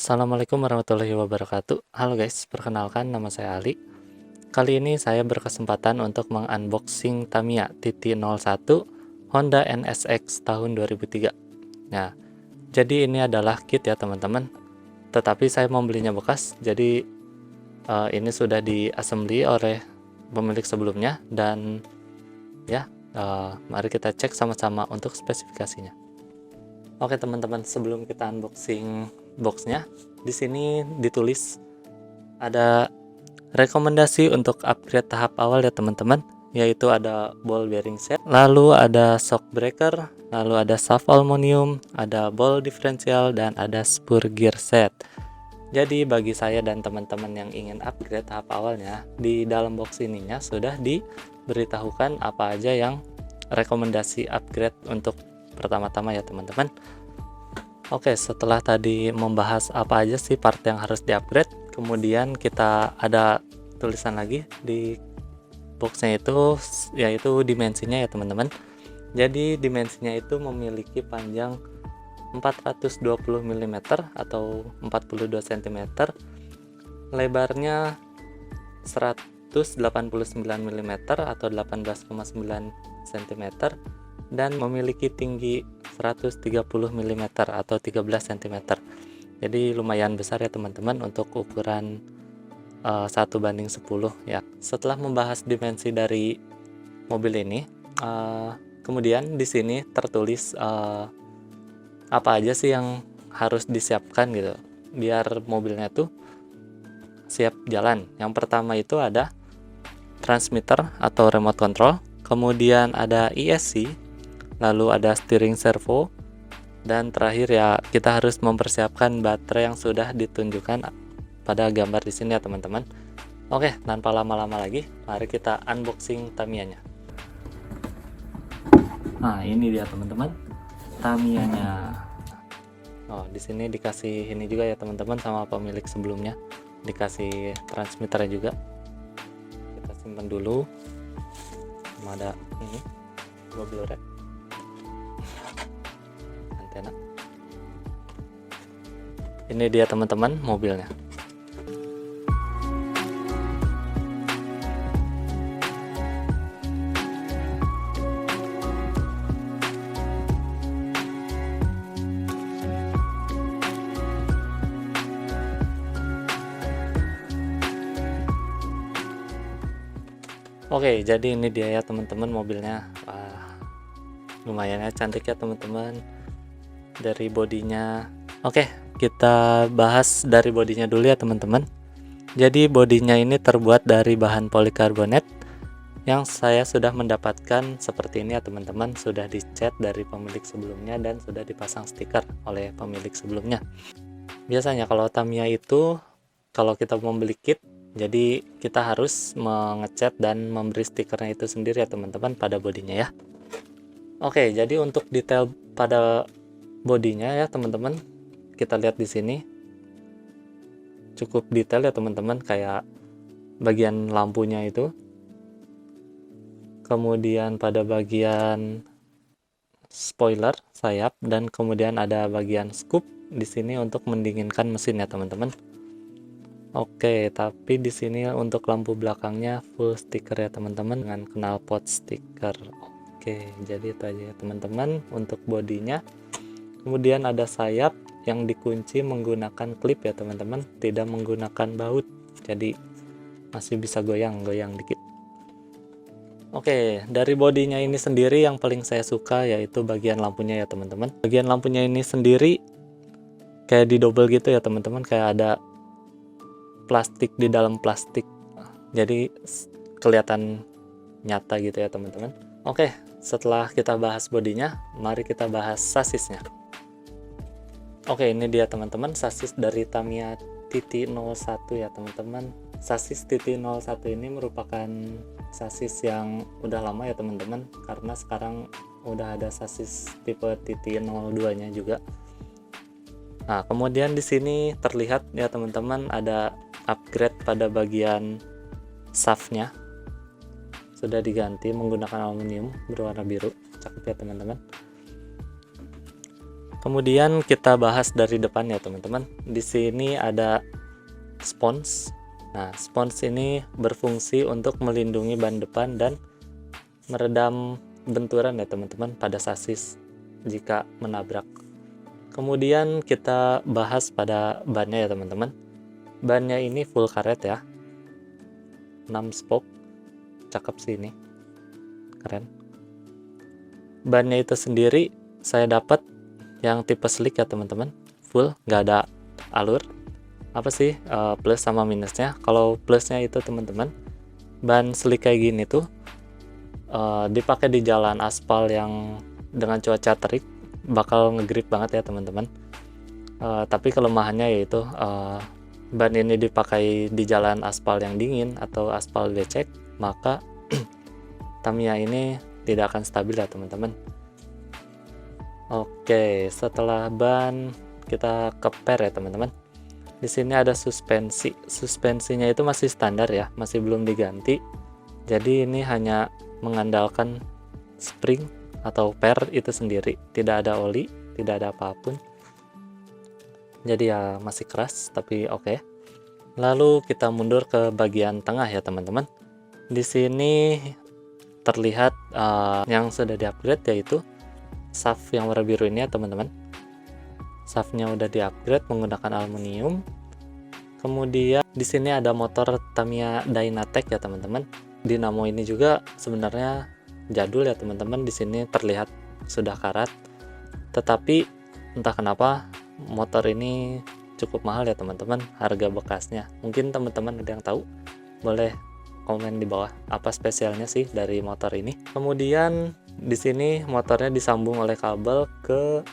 Assalamualaikum warahmatullahi wabarakatuh. Halo guys, perkenalkan nama saya Ali. Kali ini saya berkesempatan untuk mengunboxing Tamiya TT01 Honda NSX tahun 2003. Nah, jadi ini adalah kit ya teman-teman. Tetapi saya membelinya bekas, jadi ini sudah diassembly oleh pemilik sebelumnya dan ya, mari kita cek sama-sama untuk spesifikasinya. Oke teman-teman, sebelum kita unboxing boxnya, di sini ditulis ada rekomendasi untuk upgrade tahap awal ya teman-teman, yaitu ada ball bearing set, lalu ada shock breaker, lalu ada shaft aluminium, ada ball differential, dan ada spur gear set. Jadi bagi saya dan teman-teman yang ingin upgrade tahap awalnya, di dalam box ininya sudah diberitahukan apa aja yang rekomendasi upgrade untuk pertama-tama ya teman-teman. Oke, setelah tadi membahas apa aja sih part yang harus di-upgrade, kemudian kita ada tulisan lagi di boxnya itu, yaitu dimensinya ya teman-teman. Jadi dimensinya itu memiliki panjang 420 mm atau 42 cm, lebarnya 189 mm atau 18,9 cm, dan memiliki tinggi 130 mm atau 13 cm. Jadi lumayan besar ya teman-teman untuk ukuran 1:10 ya. Setelah membahas dimensi dari mobil ini, kemudian di sini tertulis apa aja sih yang harus disiapkan gitu biar mobilnya tuh siap jalan. Yang pertama itu ada transmitter atau remote control, kemudian ada ESC, lalu ada steering servo, dan terakhir ya kita harus mempersiapkan baterai yang sudah ditunjukkan pada gambar di sini ya teman-teman. Oke, tanpa lama-lama lagi, mari kita unboxing Tamiyanya. Nah, ini dia teman-teman, Tamiyanya. Oh, di sini dikasih ini juga ya teman-teman sama pemilik sebelumnya, dikasih transmitternya juga. Kita simpan dulu. Ada ini mobil rek, antena. Ini dia teman-teman mobilnya. Oke, jadi ini dia ya teman-teman mobilnya. Wah, lumayan ya, cantik ya teman-teman dari bodinya. Oke, kita bahas dari bodinya dulu ya teman-teman. Jadi bodinya ini terbuat dari bahan polikarbonat yang saya sudah mendapatkan seperti ini ya teman-teman, sudah dicat dari pemilik sebelumnya dan sudah dipasang stiker oleh pemilik sebelumnya. Biasanya kalau Tamiya itu kalau kita membeli kit, jadi kita harus mengecat dan memberi stikernya itu sendiri ya teman-teman pada bodinya ya. Oke, jadi untuk detail pada bodinya ya teman-teman, kita lihat di sini cukup detail ya teman-teman, kayak bagian lampunya itu, kemudian pada bagian spoiler sayap, dan kemudian ada bagian scoop di sini untuk mendinginkan mesin ya teman-teman. Oke, tapi di sini untuk lampu belakangnya full stiker ya teman-teman dengan knalpot stiker. Oke, jadi itu aja ya teman-teman untuk bodinya. Kemudian ada sayap yang dikunci menggunakan klip ya teman-teman, tidak menggunakan baut, jadi masih bisa goyang-goyang dikit. Oke, dari bodinya ini sendiri yang paling saya suka yaitu bagian lampunya ya teman-teman. Bagian lampunya ini sendiri kayak di double gitu ya teman-teman, kayak ada plastik di dalam plastik, jadi kelihatan nyata gitu ya teman-teman. Oke, setelah kita bahas bodinya, mari kita bahas sasisnya. Oke, ini dia teman-teman sasis dari Tamiya TT01 ya teman-teman. Sasis TT01 ini merupakan sasis yang udah lama ya teman-teman, karena sekarang udah ada sasis tipe TT02 nya juga. Nah, kemudian di sini terlihat ya teman-teman ada upgrade pada bagian shaftnya, sudah diganti menggunakan aluminium berwarna biru, cakep ya teman-teman. Kemudian kita bahas dari depan ya teman-teman. Di sini ada spons. Nah, spons ini berfungsi untuk melindungi ban depan dan meredam benturan ya teman-teman pada sasis jika menabrak. Kemudian kita bahas pada bannya ya teman-teman. Bannya ini full karet ya, 6 spoke, cakep sih ini, keren. Bannya itu sendiri saya dapat yang tipe slick ya teman-teman, full, nggak ada alur. Apa sih plus sama minusnya? Kalau plusnya itu teman-teman, ban slick kayak gini tuh dipakai di jalan aspal yang dengan cuaca terik bakal ngegrip banget ya teman-teman. Tapi kelemahannya yaitu ban ini dipakai di jalan aspal yang dingin atau aspal becek, maka Tamiya ini tidak akan stabil ya teman-teman. Oke, setelah ban kita keper ya teman-teman. Di sini ada suspensi. Suspensinya itu masih standar ya, masih belum diganti. Jadi ini hanya mengandalkan spring atau per itu sendiri, tidak ada oli, tidak ada apapun. Jadi ya masih keras tapi oke. Lalu kita mundur ke bagian tengah ya teman-teman. Di sini terlihat yang sudah di-upgrade yaitu shaft yang warna biru ini ya teman-teman. Shaftnya udah di-upgrade menggunakan aluminium. Kemudian di sini ada motor Tamiya Dynatec ya teman-teman. Dinamo ini juga sebenarnya jadul ya teman-teman. Di sini terlihat sudah karat. Tetapi entah kenapa motor ini cukup mahal ya teman-teman, harga bekasnya. Mungkin teman-teman ada yang tahu, boleh komen di bawah apa spesialnya sih dari motor ini. Kemudian di sini motornya disambung oleh kabel ke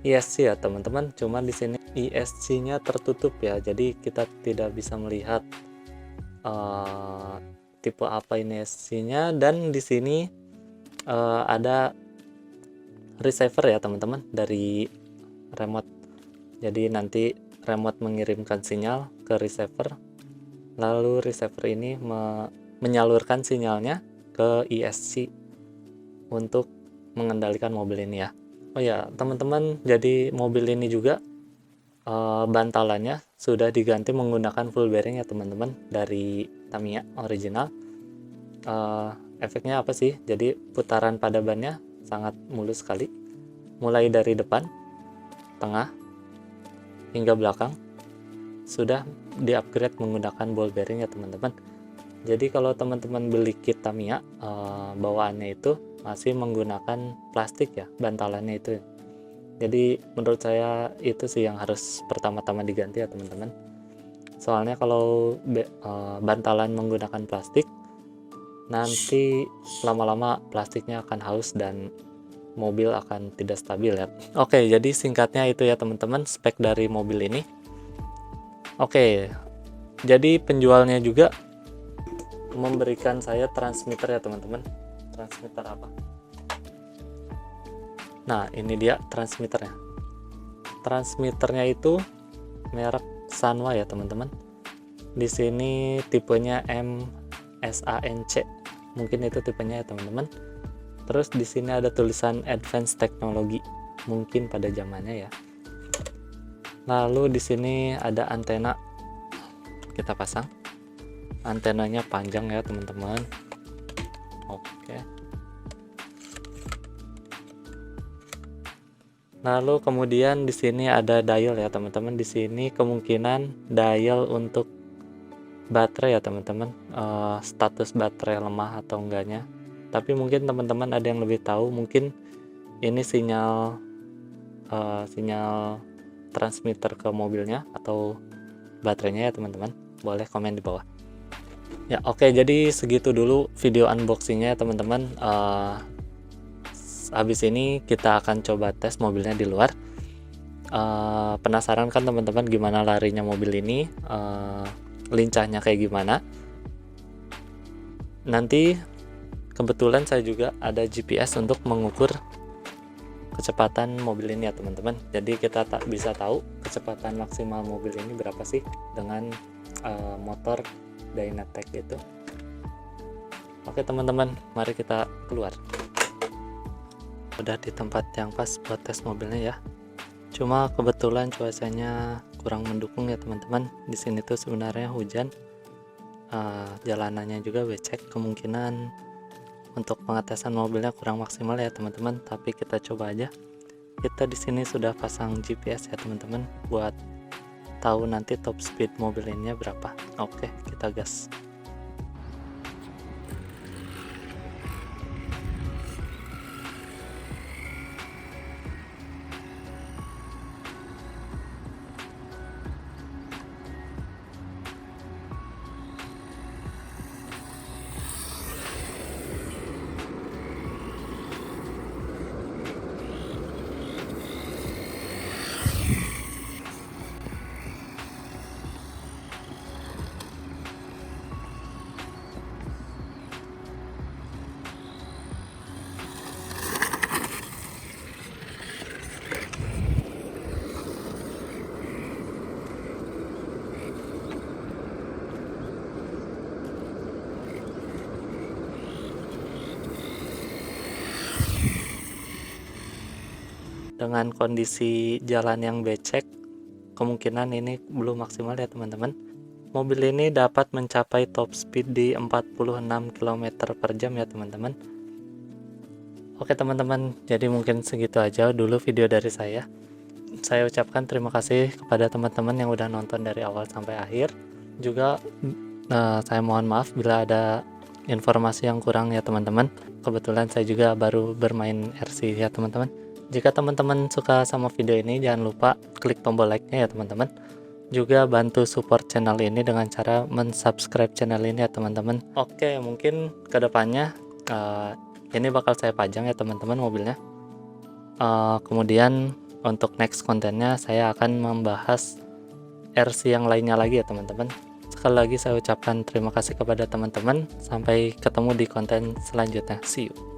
ESC ya teman-teman. Cuma di sini ESC-nya tertutup ya, jadi kita tidak bisa melihat tipe apa ini ESC-nya. Dan di sini ada receiver ya teman-teman dari remote. Jadi nanti remote mengirimkan sinyal ke receiver, lalu receiver ini menyalurkan sinyalnya ke ESC untuk mengendalikan mobil ini ya. Oh ya teman-teman, jadi mobil ini juga bantalannya sudah diganti menggunakan full bearing ya teman-teman dari Tamiya original. Efeknya apa sih? Jadi putaran pada bannya sangat mulus sekali, mulai dari depan, tengah, hingga belakang sudah di-upgrade menggunakan ball bearing ya teman-teman. Jadi kalau teman-teman beli kit Tamiya, bawaannya itu masih menggunakan plastik ya, bantalannya itu. Jadi menurut saya itu sih yang harus pertama-tama diganti ya teman-teman. Soalnya kalau bantalan menggunakan plastik, nanti lama-lama plastiknya akan haus dan mobil akan tidak stabil ya. Oke, jadi singkatnya itu ya teman-teman spek dari mobil ini. Oke, jadi penjualnya juga memberikan saya transmitter ya teman-teman. Transmitter apa? Nah, ini dia transmitternya. Transmitternya itu merek Sanwa ya teman-teman. Di sini tipenya MSANC. Mungkin itu tipenya ya teman-teman. Terus di sini ada tulisan Advanced Technology, mungkin pada zamannya ya. Lalu di sini ada antena, kita pasang. Antenanya panjang ya teman-teman. Oke. Lalu kemudian di sini ada dial ya teman-teman. Di sini kemungkinan dial untuk baterai ya teman-teman, status baterai lemah atau enggaknya. Tapi mungkin teman-teman ada yang lebih tahu, mungkin ini sinyal transmitter ke mobilnya atau baterainya ya teman-teman. Boleh komen di bawah. Ya oke, jadi segitu dulu video unboxingnya ya teman-teman. Habis ini kita akan coba tes mobilnya di luar. Penasaran kan teman-teman gimana larinya mobil ini, lincahnya kayak gimana? Nanti kebetulan saya juga ada GPS untuk mengukur kecepatan mobil ini ya teman-teman. Jadi kita tak bisa tahu kecepatan maksimal mobil ini berapa sih dengan motor Dynatec itu. Oke teman-teman, mari kita keluar. udah di tempat yang pas buat tes mobilnya ya. Cuma kebetulan cuacanya kurang mendukung ya teman-teman. Di sini tuh sebenarnya hujan, jalanannya juga becek, kemungkinan untuk pengetesan mobilnya kurang maksimal ya teman-teman. Tapi kita coba aja. Kita di sini sudah pasang GPS ya teman-teman, buat tahu nanti top speed mobil ini berapa. Oke, kita gas. Dengan kondisi jalan yang becek, kemungkinan ini belum maksimal ya teman-teman. Mobil ini dapat mencapai top speed di 46 km per jam ya teman-teman. Oke teman-teman, jadi mungkin segitu aja dulu video dari saya. Saya ucapkan terima kasih kepada teman-teman yang udah nonton dari awal sampai akhir. Juga saya mohon maaf bila ada informasi yang kurang ya teman-teman. Kebetulan saya juga baru bermain RC ya teman-teman. Jika teman-teman suka sama video ini, jangan lupa klik tombol like-nya ya teman-teman. Juga bantu support channel ini dengan cara mensubscribe channel ini ya teman-teman. Oke, mungkin kedepannya ini bakal saya pajang ya teman-teman mobilnya. Kemudian untuk next kontennya saya akan membahas RC yang lainnya lagi ya teman-teman. Sekali lagi saya ucapkan terima kasih kepada teman-teman. Sampai ketemu di konten selanjutnya. See you.